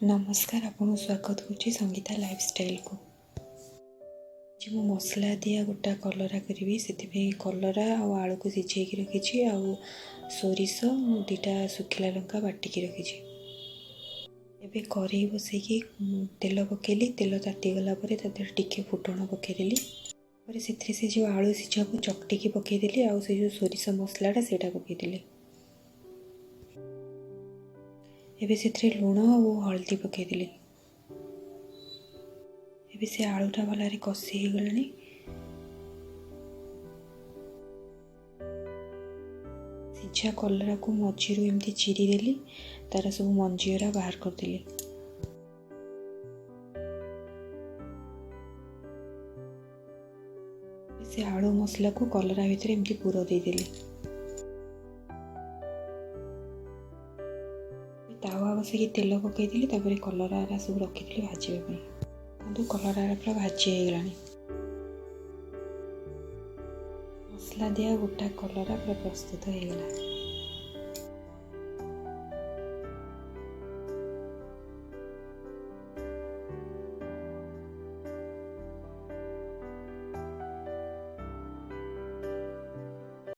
नमस्कार आपको स्वागत करुच्ची संगीता लाइफस्टाइल को। आज मु मसला दिया गोटा कलरा करी से कलरा आलू को सिझे रखी सोरिष दुटा सुखिला लंका बाटिकी रखी। एबे कढ़ई बसैकी तेल पकेली। तेल तातीगला टिके फुटण पकईदेली। से जो आलू सिझा को चकटिकी पकईदेली। आ जो सोरिष मसलाटा से पकईदेली। एबे से लुण और हल्दी पकईदेली। एबे से आलूटा भलरे कषि हो गलानी। सिझा कलरा को मझीरू एमती चिरी देली। तार सब मंजीरा बाहर करदेली। से आलू मसला को कलरा भितर एमती पूरा देदेली। तावा बसैकी तेल पकईदेली। कलरा सब रखी भाजवाई। कलरा पूरा भाजी होगलानी। मसला दिया गोटा कलरा पूरा प्रस्तुत होगला।